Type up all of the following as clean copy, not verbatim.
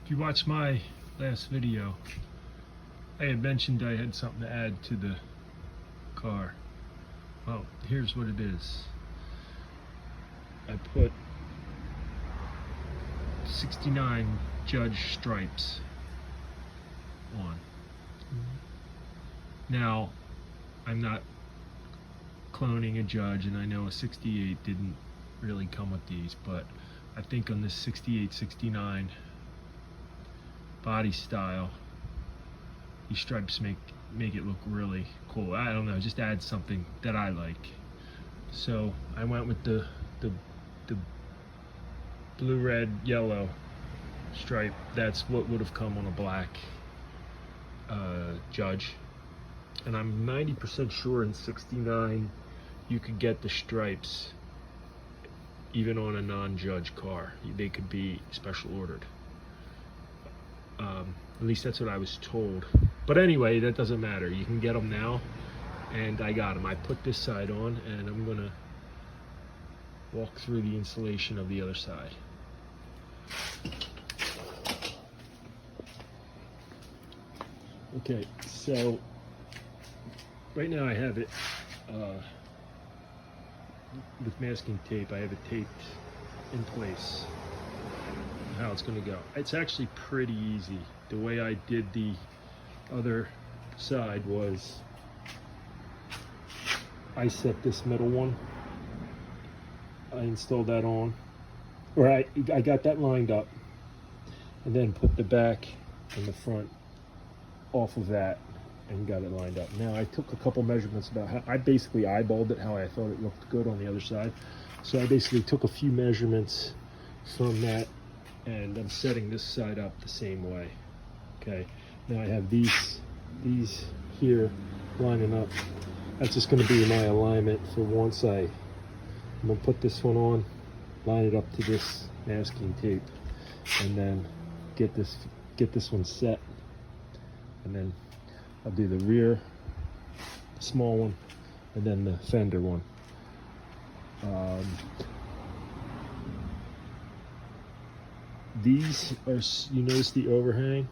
If you watched my last video, I had mentioned I had something to add to the car. Well, here's what it is. I put 69 Judge stripes on. Now, I'm not cloning a Judge, and I know a 68 didn't really come with these, but I think on this 68, 69 body style, these stripes make it look really cool. I don't know, just add something that I like. So I went with the blue, red, yellow stripe. That's what would have come on a black Judge. And I'm 90% sure in 69 you could get the stripes even on a non-Judge car. They could be special ordered. At least that's what I was told. But anyway, that doesn't matter. You can get them now, and I got them. I put this side on, and I'm gonna walk through the installation of the other side. Okay, so right now I have it with masking tape. I have it taped in place. How it's going to go. It's actually pretty easy. The way I did the other side was I set this middle one. I installed that on, or I got that lined up, and then put the back and the front off of that and got it lined up. Now I took a couple measurements about how I basically eyeballed it, how I thought it looked good on the other side. So I basically took a few measurements from that, and I'm setting this side up the same way. Okay, now I have these here lining up. That's just going to be my alignment for once I'm going to put this one on, line it up to this masking tape, and then get this one set, and then I'll do the rear, small one, and then the fender one. These are, you notice the overhang?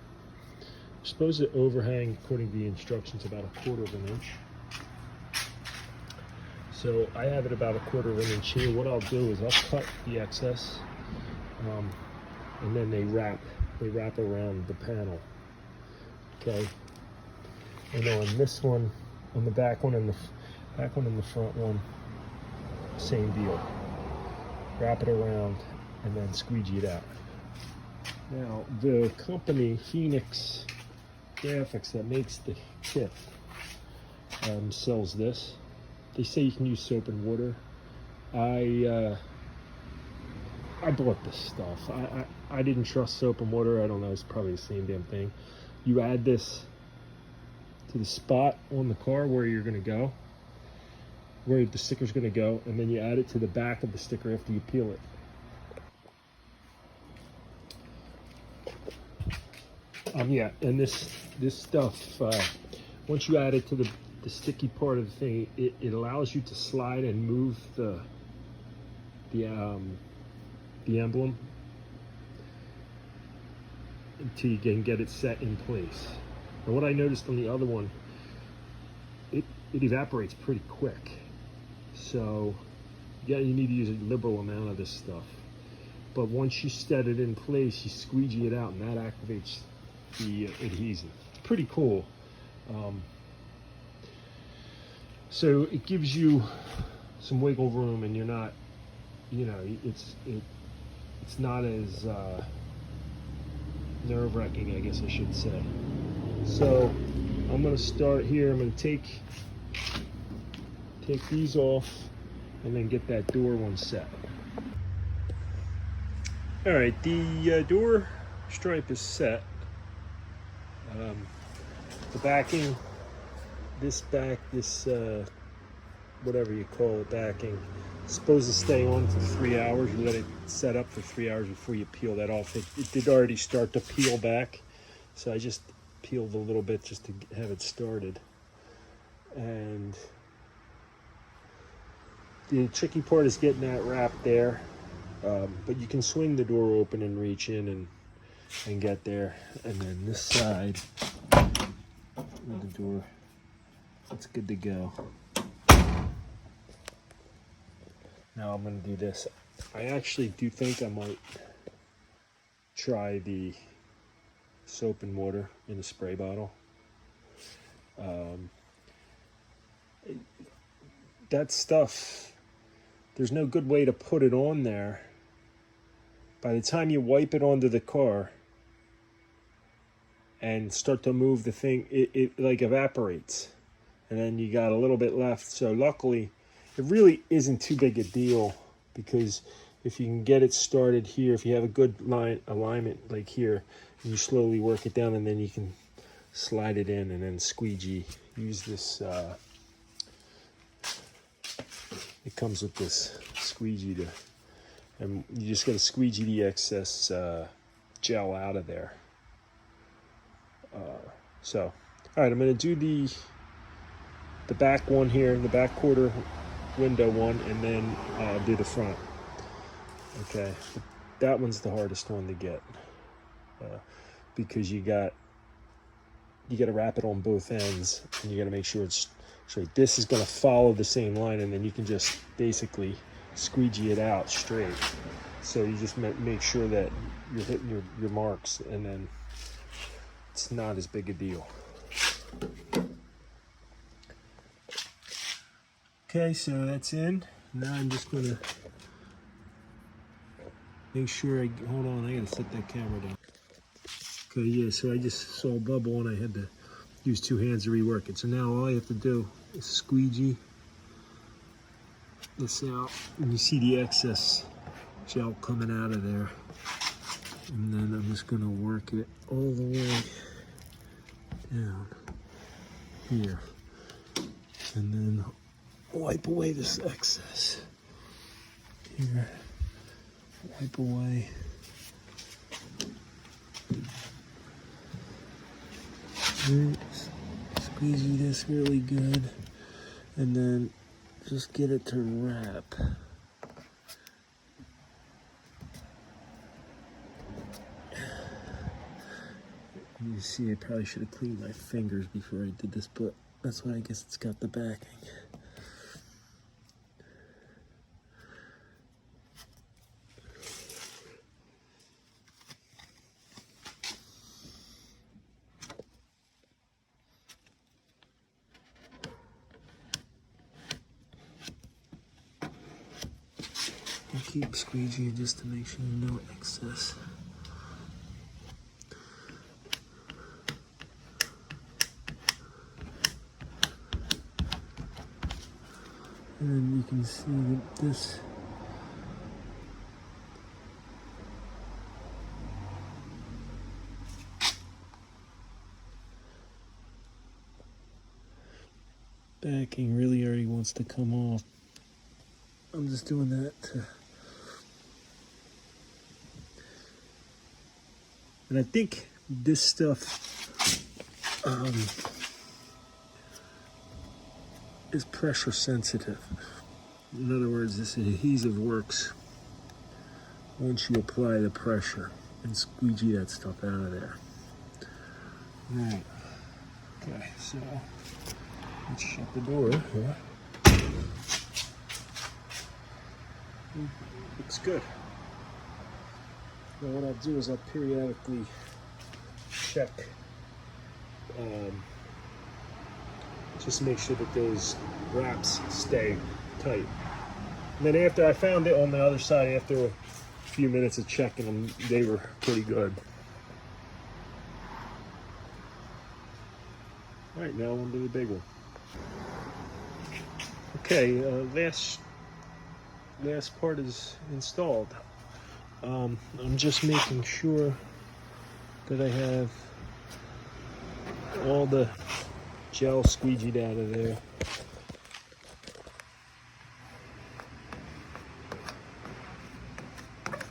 You're supposed to overhang, according to the instructions, about 1/4 of an inch. So I have it about 1/4 of an inch here. What I'll do is I'll cut the excess, and then they wrap around the panel. Okay. And on this one, on the back one and the front one, same deal. Wrap it around and then squeegee it out. Now, the company, Phoenix Graphics, that makes the kit, sells this. They say you can use soap and water. I bought this stuff. I didn't trust soap and water. I don't know, it's probably the same damn thing. You add this to the spot on the car where you're going to go, where the sticker's going to go, and then you add it to the back of the sticker after you peel it. Yeah, and this stuff, once you add it to the sticky part of the thing, it allows you to slide and move the emblem until you can get it set in place. And what I noticed on the other one, it evaporates pretty quick. So yeah, you need to use a liberal amount of this stuff. But once you set it in place, you squeegee it out, and that activates the adhesive. It's pretty cool. So it gives you some wiggle room, and you're not, you know, it's not as nerve-wracking, I guess I should say. So I'm going to start here. I'm going to take these off and then get that door one set. All right, the door stripe is set. The backing, this whatever you call it, backing, it's supposed to stay on for 3 hours. You let it set up for 3 hours before you peel that off. It did already start to peel back, so I just peeled a little bit just to have it started. And the tricky part is getting that wrap there, but you can swing the door open and reach in and and get there. And then this side of the door, it's good to go. Now I'm going to do this. I actually do think I might try the soap and water in a spray bottle. That stuff, there's no good way to put it on there. By the time you wipe it onto the car and start to move the thing, it like evaporates. And then you got a little bit left. So luckily, it really isn't too big a deal, because if you can get it started here, if you have a good line alignment like here, and you slowly work it down, and then you can slide it in and then squeegee. Use this, it comes with this squeegee to, and you just got to squeegee the excess gel out of there. So, all right, I'm going to do the back one here, the back quarter window one, and then do the front. Okay, that one's the hardest one to get, because you got to wrap it on both ends, and you got to make sure it's straight. This is going to follow the same line, and then you can just basically squeegee it out straight. So you just make sure that you're hitting your marks, and then it's not as big a deal. Okay, so that's in. Now I'm just going to make sure hold on, I got to set that camera down. Okay, yeah, so I just saw a bubble and I had to use two hands to rework it. So now all I have to do is squeegee this out, and you see the excess gel coming out of there. And then I'm just gonna work it all the way down here. And then wipe away this excess. Here, wipe away. Squeegee this really good, and then just get it to wrap. You see, I probably should have cleaned my fingers before I did this, but that's why I guess it's got the backing. Keep squeegeeing just to make sure no excess. And then you can see that this backing really already wants to come off. I'm just doing that to, and I think this stuff is pressure sensitive. In other words, this adhesive works once you apply the pressure and squeegee that stuff out of there. Right. Okay, so let's shut the door here. Looks good. Now what I'll do is I'll periodically check, just to make sure that those wraps stay tight. And then after I found it on the other side, after a few minutes of checking them, they were pretty good. All right, now on to the big one. Okay, last part is installed. I'm just making sure that I have all the gel squeegeed out of there.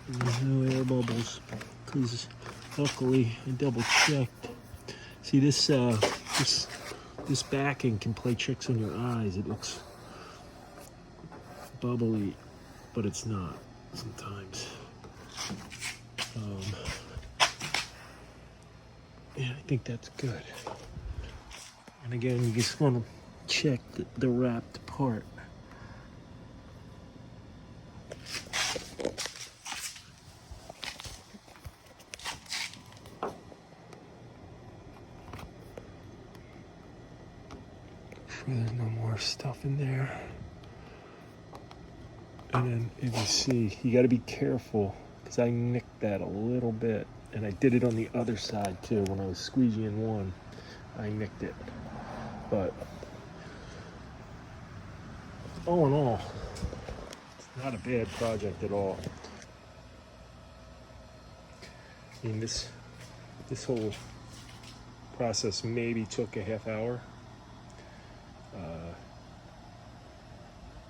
And there's no air bubbles, because luckily I double checked. See, this backing can play tricks on your eyes. It looks bubbly, but it's not sometimes. Yeah, I think that's good. And again, you just want to check the wrapped part. Sure there's no more stuff in there. And then if you see, you got to be careful because I nicked that a little bit. And I did it on the other side too. When I was squeegeeing one, I nicked it. But all in all, it's not a bad project at all. I mean, this whole process maybe took a half hour.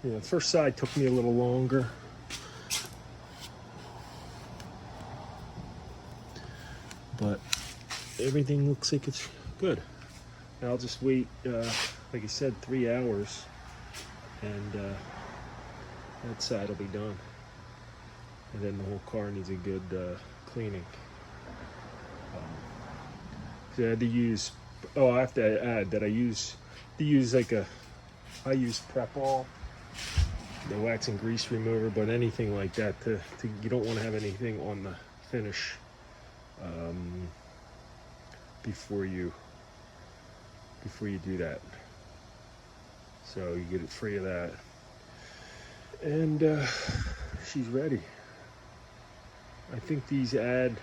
The first side took me a little longer. But everything looks like it's good. Now I'll just wait, like I said, 3 hours, and that side will be done. And then the whole car needs a good cleaning. So I had to use, I have to add that I use Prep All, the wax and grease remover, but anything like that, you don't want to have anything on the finish before you do that. So you get it free of that. And she's ready. I think these add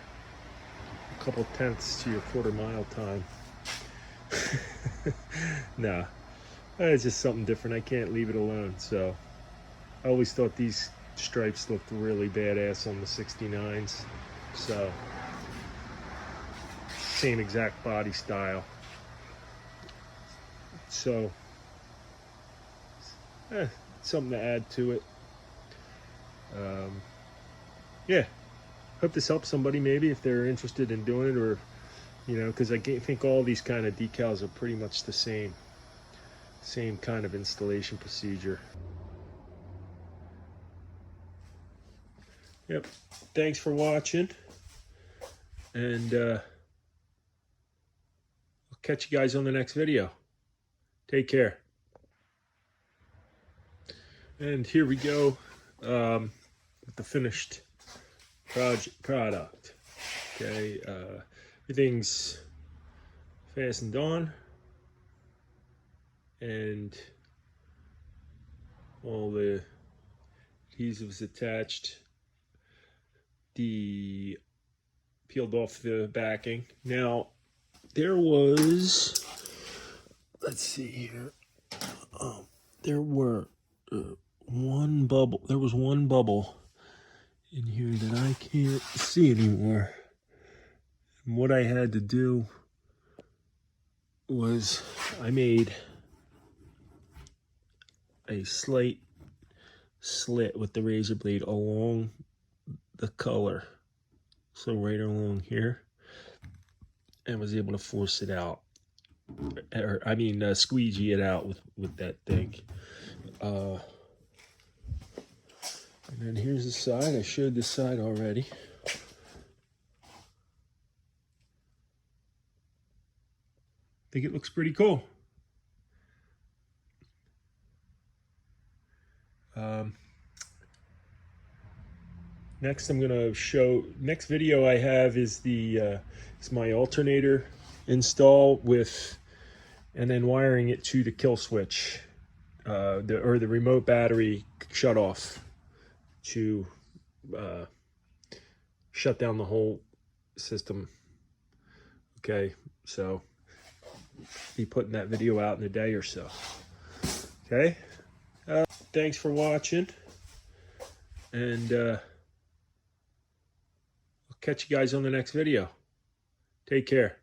a couple tenths to your quarter-mile time. Nah, it's just something different. I can't leave it alone. So I always thought these stripes looked really badass on the 69s. So same exact body style. So something to add to it. Yeah, hope this helps somebody maybe if they're interested in doing it, or because I think all these kind of decals are pretty much the same kind of installation procedure. Yep, thanks for watching, and I'll catch you guys on the next video. Take care. And here we go with the finished product. Okay, everything's fastened on, and all the adhesives attached. The peeled off the backing. Now there was, let's see here. There were one bubble. There was one bubble in here that I can't see anymore. And what I had to do was I made a slight slit with the razor blade along the color, so right along here, and was able to force it out, or I mean squeegee it out with that thing. And then here's the side. I showed this side already. I think it looks pretty cool. Next I'm gonna show, next video I have is is my alternator install with, and then wiring it to the kill switch, the remote battery shut off to shut down the whole system. Okay, so be putting that video out in a day or so. Okay, thanks for watching, and I'll catch you guys on the next video. Take care.